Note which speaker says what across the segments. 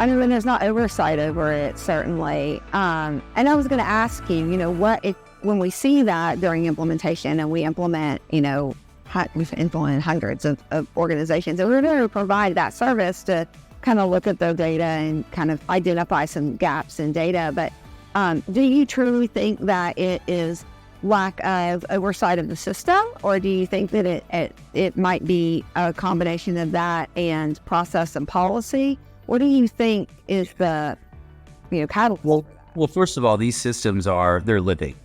Speaker 1: I mean, there's not oversight over it, certainly. And I was going to ask you, when we see that during implementation and we implement, we've implemented hundreds of organizations, and we're going to provide that service to kind of look at the data and kind of identify some gaps in data. But do you truly think that it is lack of oversight of the system, or do you think that it might be a combination of that and process and policy? What do you think is the catalyst?
Speaker 2: Well, first of all, these systems they're living.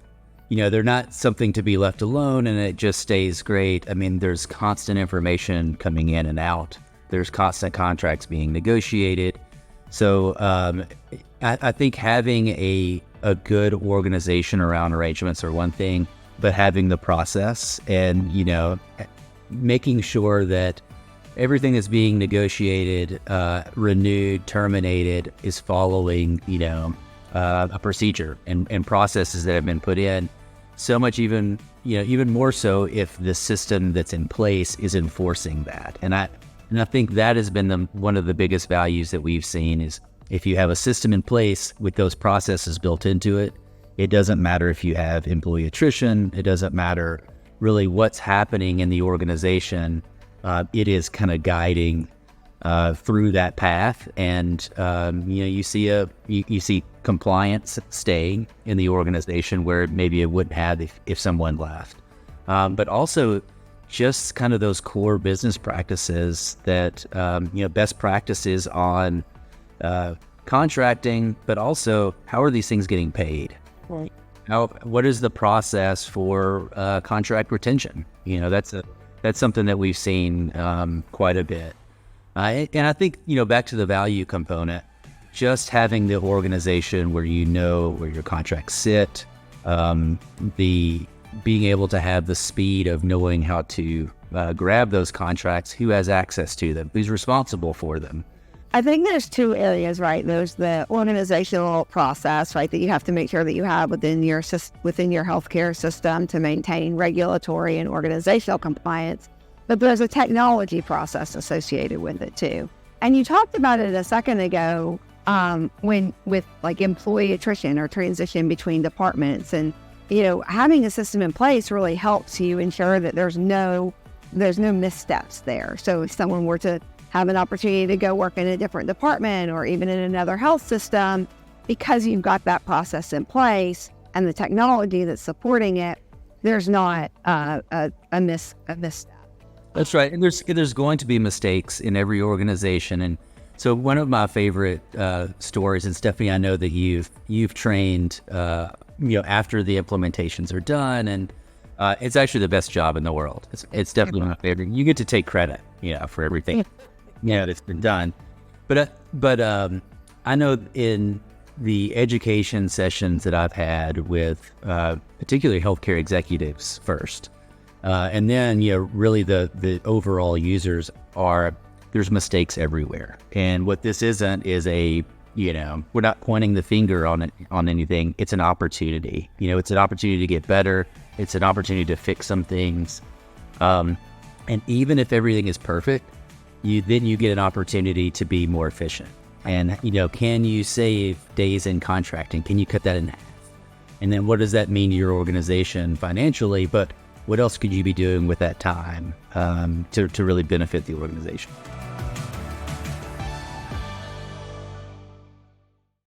Speaker 2: They're not something to be left alone and it just stays great. I mean, there's constant information coming in and out. There's constant contracts being negotiated. So I think having a good organization around arrangements are one thing, but having the process and, making sure that everything that's being negotiated, renewed, terminated is following, a procedure and processes that have been put in. So much even more so if the system that's in place is enforcing that. And I think that has been one of the biggest values that we've seen is if you have a system in place with those processes built into it, it doesn't matter if you have employee attrition. It doesn't matter really what's happening in the organization. It is kind of guiding through that path, and you see compliance staying in the organization where maybe it wouldn't have if someone left. But also just kind of those core business practices that best practices on contracting, but also how are these things getting paid?
Speaker 1: Right.
Speaker 2: What is the process for contract retention? That's something that we've seen quite a bit. And I think, back to the value component, just having the organization where where your contracts sit, being able to have the speed of knowing how to grab those contracts, who has access to them, who's responsible for them.
Speaker 1: I think there's two areas, right? There's the organizational process, right, that you have to make sure that you have within your healthcare system to maintain regulatory and organizational compliance. But there's a technology process associated with it too. And you talked about it a second ago when with like employee attrition or transition between departments, and having a system in place really helps you ensure that there's no missteps there. So if someone were to have an opportunity to go work in a different department or even in another health system, because you've got that process in place and the technology that's supporting it, there's not a misstep.
Speaker 2: That's right. And there's going to be mistakes in every organization. And so one of my favorite stories, and Stephanie, I know that you've trained, after the implementations are done, and it's actually the best job in the world. It's definitely my favorite. You get to take credit, for everything, that's been done. But I know in the education sessions that I've had with particularly healthcare executives first, and then really the overall users there's mistakes everywhere. And what this isn't is we're not pointing the finger on anything. It's an opportunity. It's an opportunity to get better. It's an opportunity to fix some things. And even if everything is perfect, you get an opportunity to be more efficient. And, can you save days in contracting? Can you cut that in half? And then what does that mean to your organization financially? But what else could you be doing with that time to really benefit the organization?